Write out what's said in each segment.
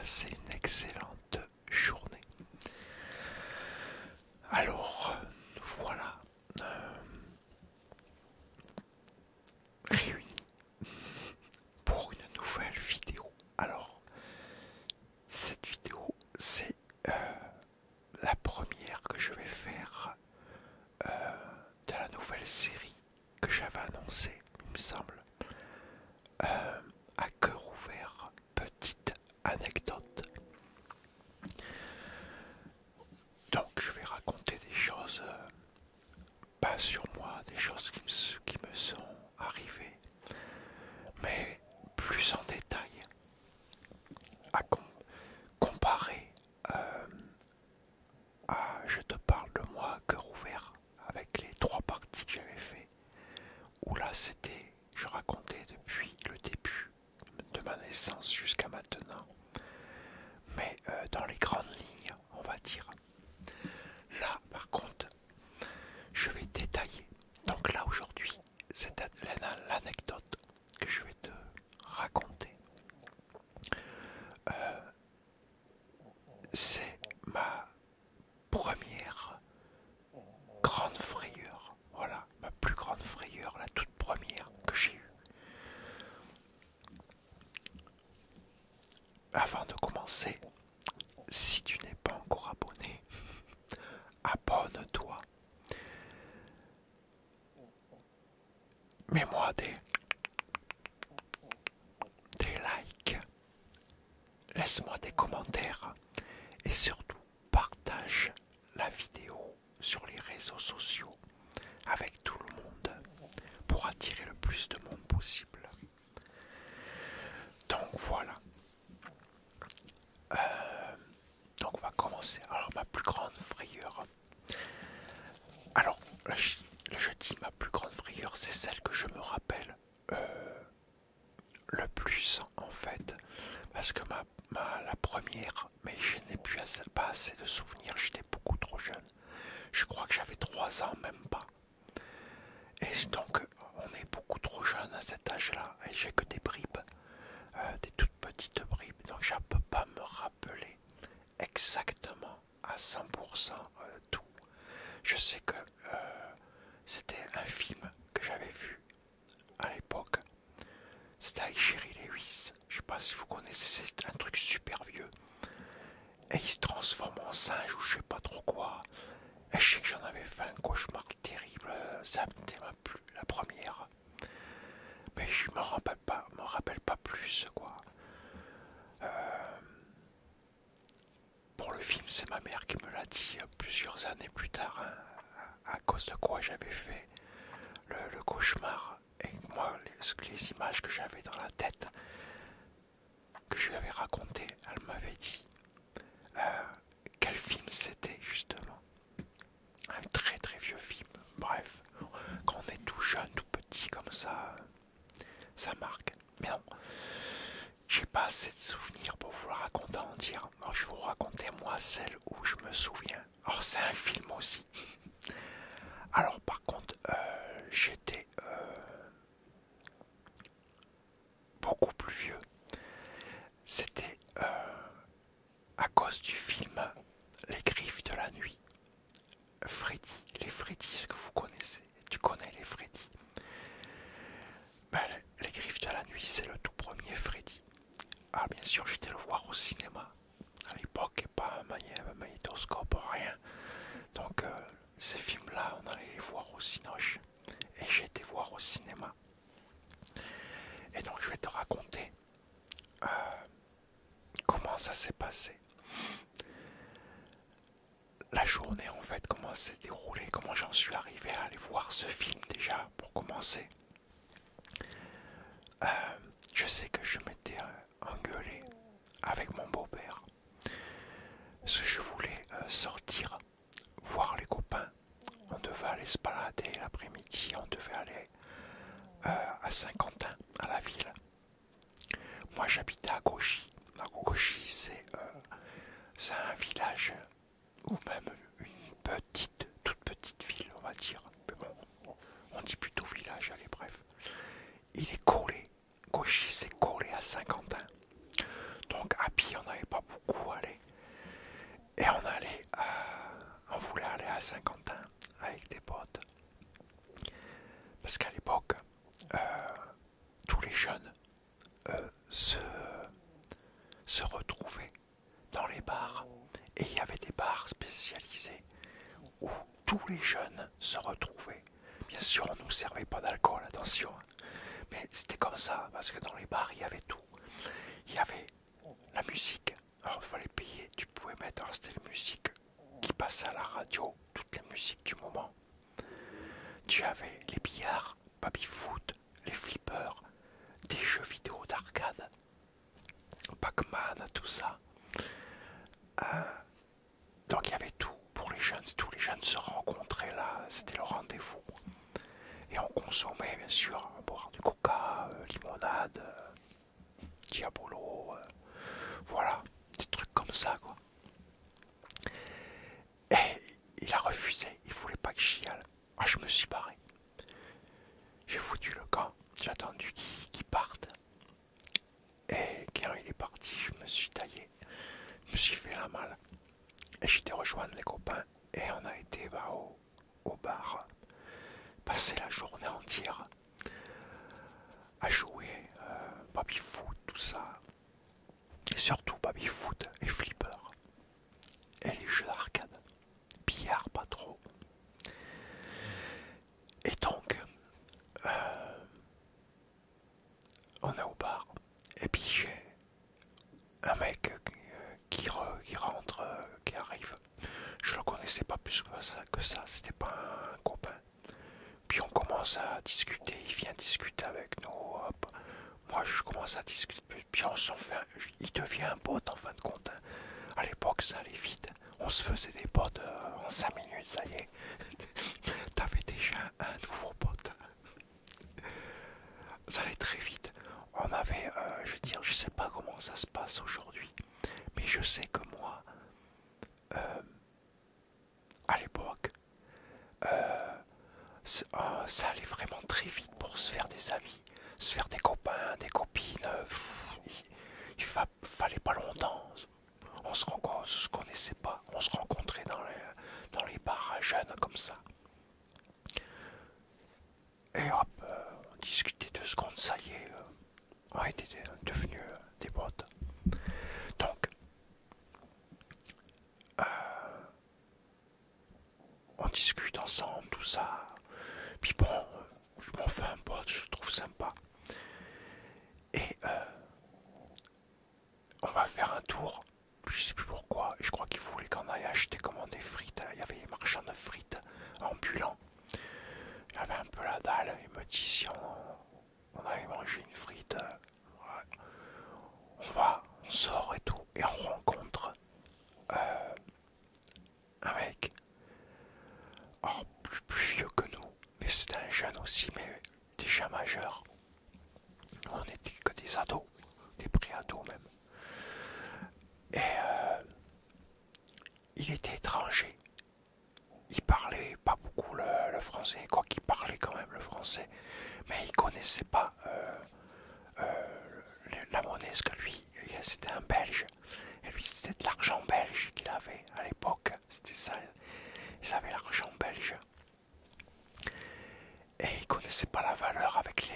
passé une excellente journée. Alors, voilà, réunis pour une nouvelle vidéo. Alors, cette vidéo, c'est la première que je vais faire de la nouvelle série que j'avais annoncée, il me semble. À cœur ouvert, petite anecdote. Donc je vais raconter des choses pas sur moi, des choses qui me sont arrivées, mais plus en détail, à comparer à je te parle de moi à cœur ouvert avec les 3 parties que j'avais fait, où là c'était, je racontais depuis le début de ma naissance jusqu'à maintenant, mais dans les grandes lignes, on va dire. Là, par contre, je vais détailler. Donc là, aujourd'hui, c'est l'anecdote que je vais te raconter. C'est ma première grande frayeur. Voilà, ma plus grande frayeur, la toute première que j'ai eue. Avant de commencer, si tu n'es pas encore abonné, abonne-toi. Mets-moi des likes, laisse-moi des commentaires et surtout partage la vidéo sur les réseaux sociaux avec tout le monde pour attirer le plus de monde possible. Donc voilà. Donc on va commencer. Alors ma plus grande frayeur. Alors je dis ma plus grande frayeur, c'est celle que je me rappelle le plus en fait, parce que la première, mais je n'ai plus pas assez de souvenirs, j'étais beaucoup trop jeune. Je crois que j'avais 3 ans, même pas. Et donc on est beaucoup trop jeune à cet âge-là, et j'ai que des bribes, des toutes petites bribes, donc je ne peux pas me rappeler exactement à 100% tout. Je sais que c'était un film que j'avais vu à l'époque. C'était avec Chérie Lewis. Je sais pas si vous connaissez, c'est un truc super vieux. Et il se transforme en singe ou je sais pas trop quoi. Et je sais que j'en avais fait un cauchemar terrible. Ça c'était la première. Mais je me rappelle pas plus quoi. Pour le film, c'est ma mère qui me l'a dit plusieurs années plus tard, hein, à cause de quoi j'avais fait le cauchemar. Et moi, les images que j'avais dans la tête, que je lui avais raconté, elle m'avait dit quel film c'était justement. Un très très vieux film. Bref, quand on est tout jeune, tout petit comme ça marque. Mais non, j'ai pas assez de souvenirs pour vous la raconter en dire. Alors je vais vous raconter moi celle où je me souviens. Alors c'est un film aussi. Alors par contre, j'étais beaucoup plus vieux. C'était à cause du film Les Griffes de la Nuit. Freddy, les Freddy, est-ce que vous connaissez? Tu connais les Freddy? Ben, les Griffes de la Nuit, c'est le tout premier Freddy. Ah bien sûr, j'étais le voir au cinéma. À l'époque, pas un magnétoscope, rien. Donc ces films-là, on allait les voir au cinoche. Et j'ai été voir au cinéma. Et donc je vais te raconter comment ça s'est passé. La journée en fait, comment s'est déroulée, comment j'en suis arrivé à aller voir ce film déjà pour commencer. Je sais que je m'étais engueulé avec mon beau-père parce que je voulais sortir, voir les copains. On devait aller se balader l'après-midi, on devait aller à Saint-Quentin, à la ville. Moi j'habitais à Cauchy. À Cauchy c'est un village ou même une toute petite ville on va dire. Mais bon, on dit plutôt village, allez bref. Il est collé, Cauchy c'est collé à Saint-Quentin. Donc à pied on n'avait pas à Saint-Quentin avec des potes. Parce qu'à l'époque, tous les jeunes se retrouvaient dans les bars. Et il y avait des bars spécialisés où tous les jeunes se retrouvaient. Bien sûr, on ne nous servait pas d'alcool, attention. Mais c'était comme ça, parce que dans les bars, il y avait tout. Il y avait la musique. Alors, il fallait payer. Tu pouvais mettre, alors c'était la musique qui passait à la radio, toutes les musiques du moment. Tu avais les billards, baby-foot, les flippers, des jeux vidéo d'arcade, Pac-Man, tout ça. Donc il y avait tout pour les jeunes. Tous les jeunes se rencontraient là, c'était le rendez-vous. Et on consommait bien sûr, boire du coca, limonade, diabolo, voilà, des trucs comme ça quoi. Et il a refusé, il voulait pas que j'y aille. Ah, je me suis barré. J'ai foutu le camp, j'ai attendu qu'il parte. Et quand il est parti, je me suis taillé, je me suis fait la malle. Et j'étais rejoindre les copains et on a été au bar, passer la journée entière à jouer baby-foot, tout ça. Et surtout baby-foot et flipper. Et les jeux d'arcade. Billard pas trop. Et donc, on est au bar. Et puis j'ai un mec qui rentre, qui arrive. Je le connaissais pas plus que ça, c'était pas un copain. Puis on commence à discuter, il vient discuter avec nous. Hop. Moi je commence à discuter, puis on s'en fait, il devient un pote en fin de compte. À l'époque ça allait vite, on se faisait des potes en 5 minutes, ça y est. T'avais déjà un nouveau pote. Ça allait très vite. On avait, je veux dire, je sais pas comment ça se passe aujourd'hui, mais je sais que moi, à l'époque, ça allait vraiment très vite pour se faire des amis, se faire des copains, des copines. Il fallait pas longtemps. On se connaissait pas. On se rencontrait dans les bars à jeunes comme ça. Et hop, on discutait 2 secondes, ça y est, on était devenus des potes. Donc, on discute ensemble, tout ça. Puis bon, je m'en fais un pote, je le trouve sympa. Et on va faire un tour, je sais plus pourquoi, je crois qu'il voulait qu'on aille acheter comment des frites. Il y avait des marchands de frites ambulants. Il avait un peu la dalle, il me dit si on allait manger une frite, ouais. On sort et tout, et on rencontre un mec, alors plus vieux que nous, mais c'était un jeune aussi, mais déjà majeur. Nous on était que des ados, des pré-ados même. Et il était étranger. Il parlait pas beaucoup le français, quoi qu'il parlait quand même le français, mais il connaissait pas la monnaie, parce que lui, c'était un Belge. Et lui, c'était de l'argent belge qu'il avait à l'époque. C'était ça. Ils avaient l'argent belge. Et il connaissait pas la valeur avec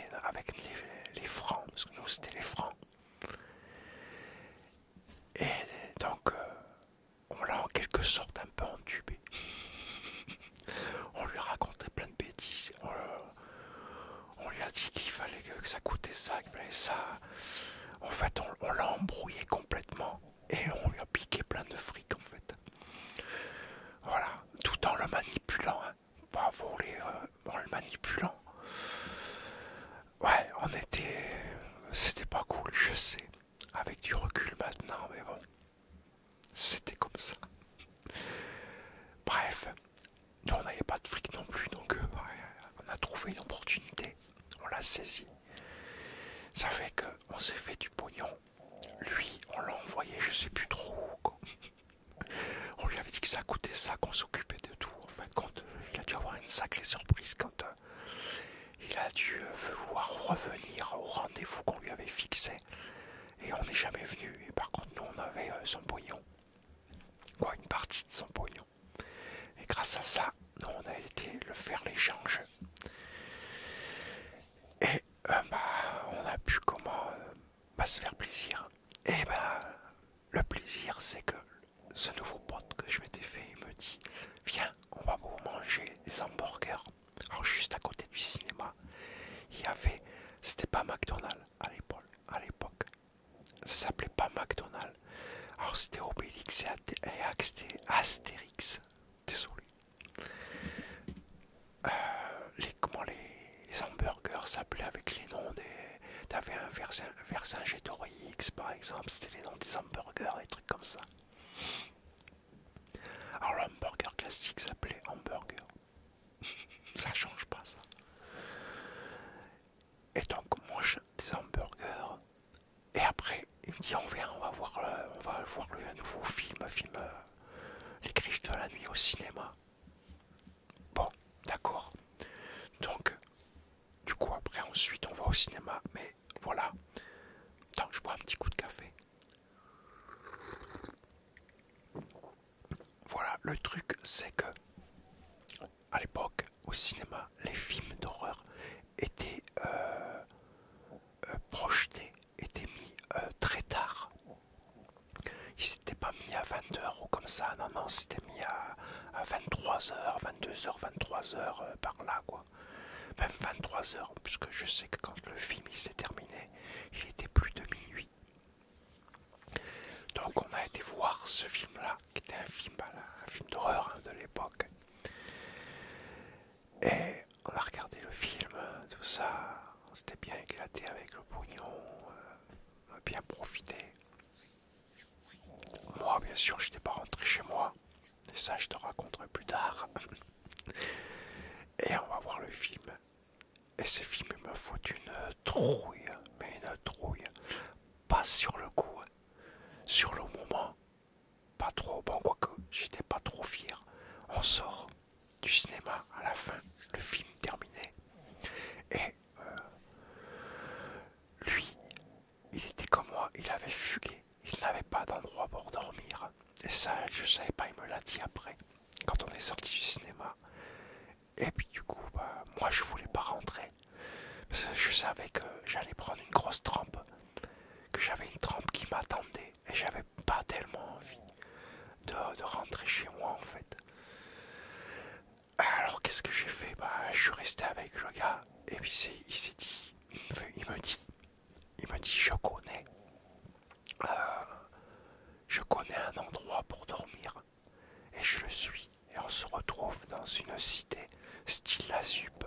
les francs, parce que nous, c'était les francs. Et donc, on l'a en quelque sorte un peu entubé. On lui racontait plein de bêtises. On lui a dit qu'il fallait que ça coûtait ça, qu'il fallait ça. En fait, on l'a embrouillé complètement. Et on lui a piqué plein de fric, en fait. Voilà, tout en le manipulant. Hein. Pas voler en le manipulant. Ouais, c'était pas cool, je sais. Avec du recul maintenant, mais bon. C'était comme ça. Bref, nous on n'avait pas de fric non plus, donc on a trouvé une opportunité. On l'a saisi. Ça fait qu'on s'est fait du pognon. Lui, on l'a envoyé je sais plus trop où, quoi. On lui avait dit que ça coûtait ça, qu'on s'occupait de tout. En fait, quand il a dû avoir une sacrée surprise quand il a dû vouloir revenir au rendez-vous qu'on lui avait fixé. Et on n'est jamais venu. Et par contre, nous, on avait son pognon. Quoi, une partie de son pognon. Et Et grâce à ça, nous on a été le faire l'échange. Et on a pu se faire plaisir. Et le plaisir, c'est que ce nouveau pote que je m'étais fait, il me dit, viens, on va vous manger des hamburgers. Alors juste à côté du cinéma, il y avait, c'était pas McDonald's à l'époque, ça s'appelait pas McDonald's. Alors c'était Obélix et Astérix, désolé. Les hamburgers s'appelaient avec les noms des... T'avais un Vercingétorix par exemple, c'était les noms des hamburgers et trucs comme ça. Alors l'hamburger classique s'appelait hamburger. Ça change pas ça. Et donc on mange des hamburgers. Et après il me dit on va voir le nouveau film Les Griffes de la Nuit au cinéma. Bon, d'accord. Donc du coup après ensuite on va au cinéma. Mais voilà. Attends, je bois un petit coup de café. Voilà, le truc c'est que à l'époque, au cinéma, les films d'horreur étaient projetés, étaient mis très tard. Ils s'étaient pas mis à 20h ou comme ça, non, c'était mis à 23h, 22h, 23h par là, quoi. Même 23h, puisque je sais que quand le film il s'est terminé, il était plus de minuit. Donc on a été voir ce film-là, qui était un film d'horreur de l'époque. Et on a regardé le film, tout ça, on s'était bien éclaté avec le pognon, on a bien profité. Moi, bien sûr, je n'étais pas rentré chez moi, et ça, je te raconterai plus tard. Et on va voir le film. Et ce film, il me faut une trouille, mais une trouille. Pas sur le coup, sur le moment, pas trop, bon, quoique, j'étais pas trop fier. On sort du cinéma à la fin, le film terminé. Et lui, il était comme moi, il avait fugué, il n'avait pas d'endroit pour dormir. Et ça, je savais pas, il me l'a dit après, quand on est sorti du cinéma. Et puis du coup, moi je voulais pas rentrer. Parce que je savais que j'allais prendre une grosse trempe, que j'avais une trempe qui m'attendait. Et j'avais pas tellement envie de rentrer chez moi en fait. Alors qu'est-ce que j'ai fait? Je suis resté avec le gars et puis il s'est dit, il me dit, je connais un endroit pour dormir et je le suis et on se retrouve dans une cité style la ZUP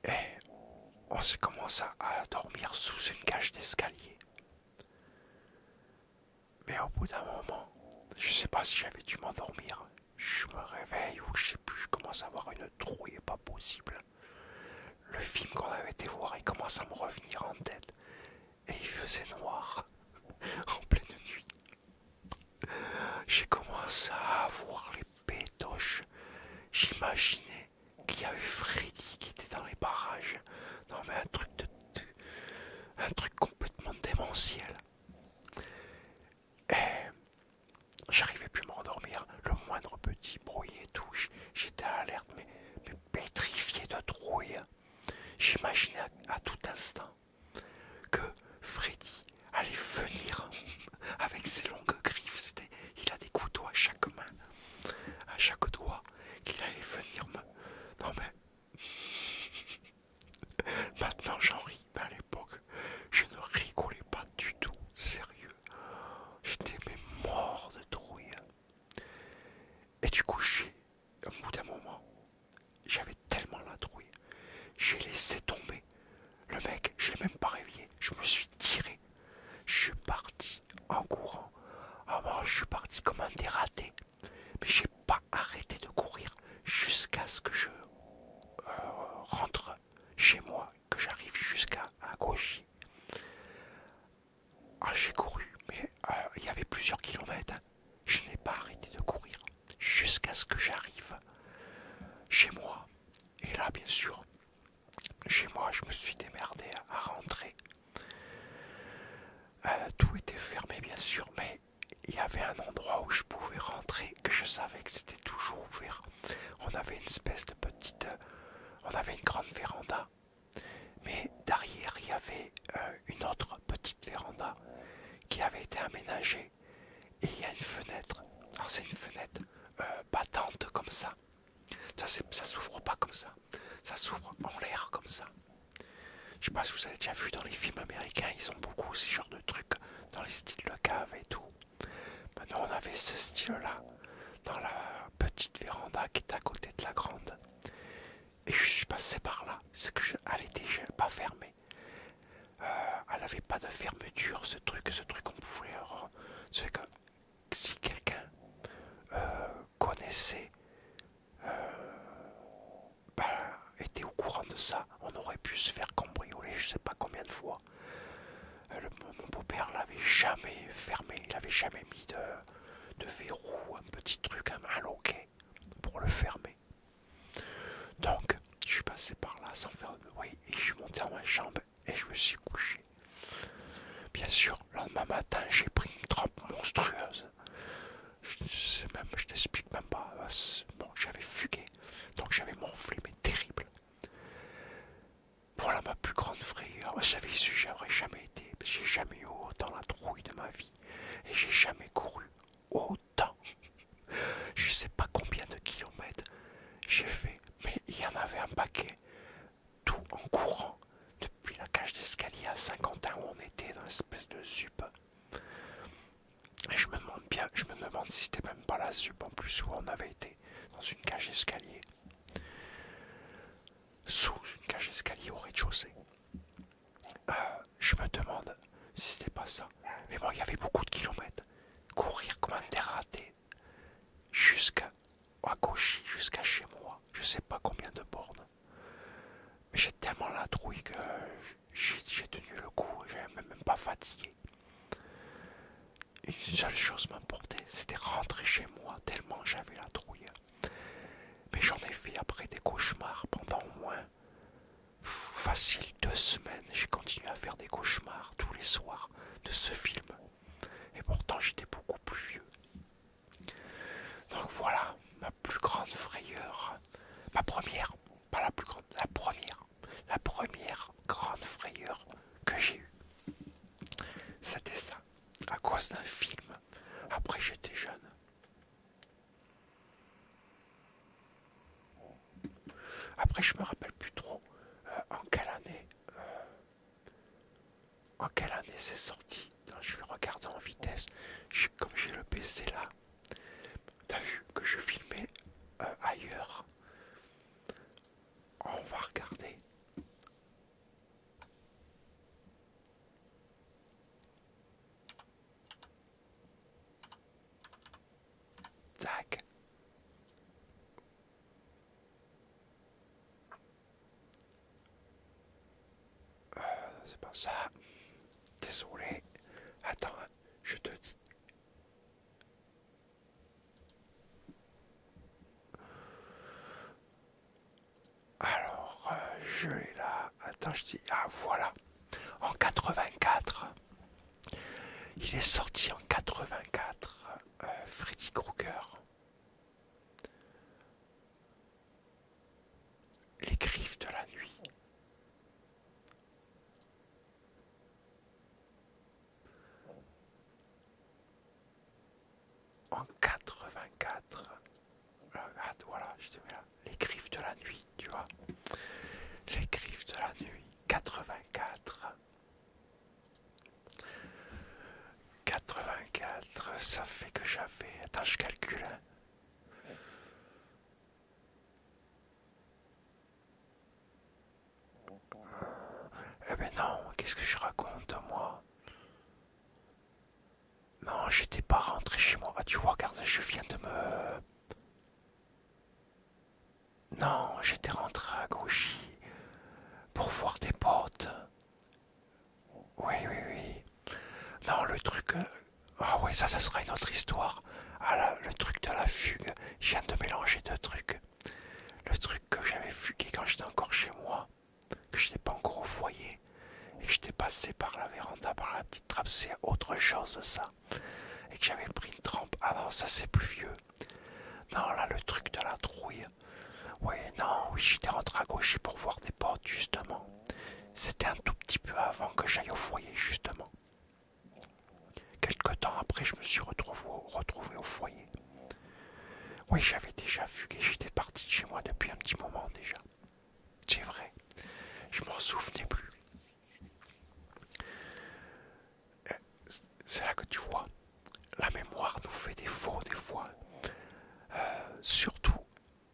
et on se commence à dormir sous une cage d'escalier. Mais au bout d'un moment, je sais pas si j'avais dû m'endormir. Je me réveille ou je sais plus, je commence à avoir une trouille pas possible. Le film qu'on avait été voir, il commence à me revenir en tête. Et il faisait noir, en pleine nuit. J'ai commencé à voir les pétoches. J'imaginais qu'il y avait Freddy qui était dans les barrages. Non mais un truc complètement démentiel. Et j'arrivais plus à m'endormir. Le moindre petit bruit et tout, j'étais alerte, mais pétrifié de trouille. J'imaginais à tout instant que Freddy allait venir avec ses longues griffes. Il a des couteaux à chaque main, à chaque doigt, qu'il allait venir me... Non mais... Maintenant j'en ris, mais à l'époque, je ne rigolais pas du tout, sérieux. J'étais mort de trouille. Et du coup, au bout d'un moment, j'avais tellement la trouille, j'ai laissé tomber. Le mec, je l'ai même pas réveillé, je me suis tiré. Je suis parti en courant. Alors je suis parti comme un dératé. Mais j'ai pas arrêté de courir jusqu'à ce que je rentre chez moi, que j'arrive jusqu'à gauche. Ah, j'ai couru, mais il y avait plusieurs kilomètres. Je n'ai pas arrêté de courir jusqu'à ce que j'arrive chez moi. Et là, bien sûr, chez moi, je me suis démerdé à rentrer. Tout était fermé, bien sûr, mais il y avait un endroit où je pouvais rentrer que avait une espèce de petite... on avait une grande véranda. Mais derrière, il y avait une autre petite véranda qui avait été aménagée. Et il y a une fenêtre. Alors c'est une fenêtre battante comme ça. Ça s'ouvre pas comme ça. Ça s'ouvre en l'air comme ça. Je sais pas si vous avez déjà vu dans les films américains, ils ont beaucoup ce genre de trucs dans les styles de cave et tout. Maintenant on avait ce style-là dans la petite véranda qui est à côté de la grande. Et je suis passé par là. C'est que elle était pas fermée. Elle avait pas de fermeture, ce truc on pouvait. Ça fait que si quelqu'un connaissait, était au courant de ça, on aurait pu se faire cambrioler je sais pas combien de fois. Mon beau-père l'avait jamais fermé, il avait jamais mis de verrou, un petit truc, un loquet pour le fermer. Donc, je suis passé par là sans faire de bruit et je suis monté dans ma chambre et je me suis couché. Bien sûr, le lendemain matin, j'ai pris une trempe monstrueuse. Je t'explique même pas. Bon, j'avais fugué, donc j'avais monflé, mais terrible. Voilà ma plus grande frayeur. J'avais su, j'aurais jamais été. J'ai jamais eu autant la trouille de ma vie. Et j'ai jamais couru autant. Je sais pas combien de kilomètres j'ai fait, mais il y en avait un paquet. Tout en courant. Depuis la cage d'escalier à Saint-Quentin où on était dans une espèce de ZUP. Et je me demande si c'était même pas la ZUP en plus où on avait été dans une cage d'escalier. Sous une cage d'escalier au rez-de-chaussée. Je me demande si c'était pas ça. Mais bon, il y avait beaucoup de kilomètres. Courir comme un dératé jusqu'à gauche, jusqu'à chez moi. Je sais pas combien de bornes. Mais j'ai tellement la trouille que j'ai tenu le coup. J'avais même pas fatigué. Une seule chose m'importait, c'était rentrer chez moi tellement j'avais la trouille. Mais j'en ai fait après des cauchemars pendant au moins facile 2 semaines. J'ai continué à faire des cauchemars tous les soirs de ce film. Et pourtant j'étais beaucoup plus vieux. Donc voilà, ma plus grande frayeur. Ma première, pas la plus grande, la première. La première grande frayeur que j'ai eue. C'était ça, à cause d'un film. Après j'étais jeune. Après je me rappelle plus trop en quelle année c'est sorti. Non, je vais regarder en vitesse. Comme j'ai le PC là, t'as vu que je filmais ailleurs. On va regarder. Tac. C'est pas ça. Désolé. Attends, je te dis. Alors, je l'ai là. Attends, je dis. Ah, voilà. En 84. Il est sorti en 84. Freddy Krueger. Les griffes de la nuit. En 84. Regarde, voilà, je te mets là. Les griffes de la nuit, tu vois. Les griffes de la nuit. 84. 84, ça fait que j'avais... Attends, je calcule. Eh ben non, qu'est-ce que je raconte, moi? Non, j'étais pas rentré chez moi. Ah, tu vois, regarde, je viens de me... Non, j'étais rentré à Gauchy pour voir des potes. Oui, oui, oui. Non, le truc... Ah ouais, ça sera une autre histoire. Ah là, le truc de la fugue. Je viens de mélanger 2 trucs. Le truc que j'avais fugué quand j'étais encore chez moi, que je n'étais pas encore au foyer, et que j'étais passé par la véranda, par la petite trappe, c'est autre chose ça. Et que j'avais pris une trempe. Ah non, ça c'est plus vieux. Non, là, le truc de la trouille. Ouais, non, oui, j'étais rentré à Gauchy pour voir des potes, justement. C'était un tout petit peu avant que j'aille au foyer, justement. Quelque temps après, je me suis retrouvé au foyer. Oui, j'avais déjà fugué, j'étais parti de chez moi depuis un petit moment déjà. C'est vrai, je m'en souvenais plus. C'est là que tu vois, la mémoire nous fait défaut des fois. Surtout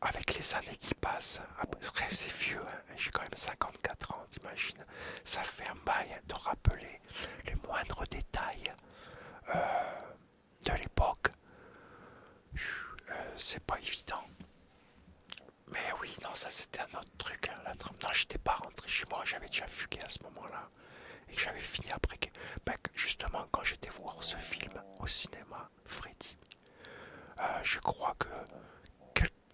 avec les années qui passent. Après, c'est vieux, hein. J'ai quand même 54 ans, t'imagines. Ça fait un bail de rappeler les moindres détails de l'époque. C'est pas évident. Mais oui, non, ça c'était un autre truc. Hein, non, j'étais pas rentré chez moi, j'avais déjà fugué à ce moment-là. Et que j'avais fini après que, justement, quand j'étais voir ce film au cinéma, Freddy, je crois que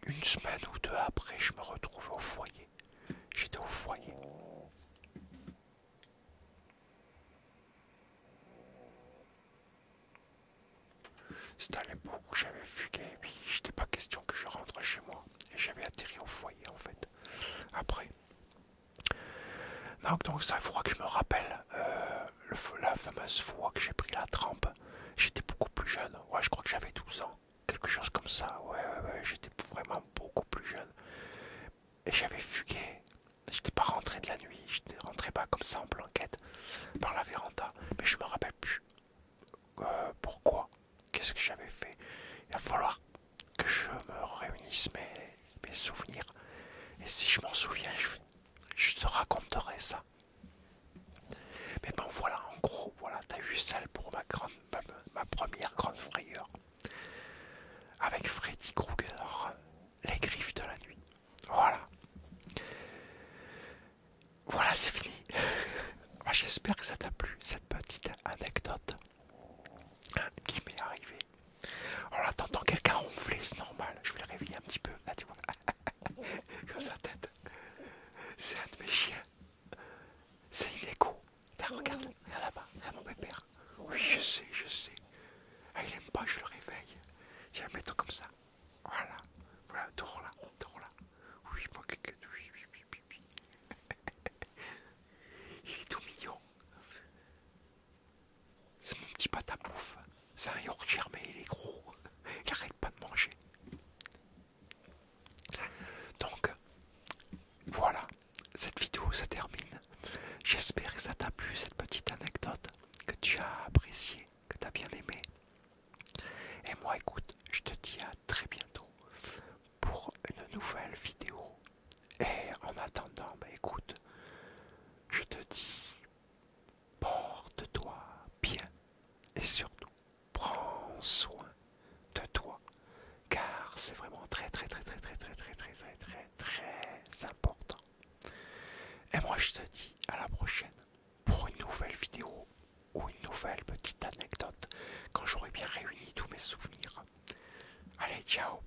une semaine ou deux après, je me retrouvais au foyer. J'étais au foyer. C'était à l'époque où j'avais fugué, et puis j'étais pas question que je rentre chez moi. Et j'avais atterri au foyer en fait. Après. Donc ça, il faudra que je me rappelle la fameuse fois que j'ai pris la trempe. J'étais beaucoup plus jeune. Ouais, je crois que j'avais 12 ans. Quelque chose comme ça. Ouais, j'étais vraiment beaucoup plus jeune. Et j'avais fugué. J'étais pas rentré de la nuit. J'étais rentré pas comme ça en blanquette par la véranda. Mais je me rappelle plus. Pourquoi? Qu'est-ce que j'avais fait? Il va falloir que je me réunisse mes souvenirs. Et si je m'en souviens, je te raconterai ça. Mais bon, voilà, en gros, voilà, t'as eu celle pour ma première grande frayeur. Avec Freddy Krueger, les griffes de la nuit. Voilà. Voilà, c'est fini. J'espère que ça t'a plu, cette petite anecdote qui m'est arrivée. Alors là, t'entends quelqu'un ronfler, c'est normal. Je vais le réveiller un petit peu. Là, tu vois. Comme sa tête. C'est un de mes chiens. C'est une écho. Regarde là-bas. Regarde mon pépère. Oui, je sais. Ah, il aime pas que je le réveille. Tiens, mets-toi comme ça. Voilà. Voilà, dors là. Oui, moi, oui. Il est tout mignon. C'est mon petit pâte à bouffe. C'est un Yorkshire, mais il est gros. Il arrête pas de manger. Donc, voilà. Cette vidéo se termine. J'espère que ça t'a plu, cette petite anecdote, que tu as appréciée, que tu as bien aimé. Et moi, écoute, je te dis à très bientôt pour une nouvelle vidéo. Et en attendant, écoute, je te dis, porte-toi bien et surtout, prends soin de toi, car c'est vraiment très important. Et moi, je te dis à la prochaine pour une nouvelle vidéo ou une nouvelle petite anecdote quand j'aurai bien réuni tous mes souvenirs. Allez, ciao.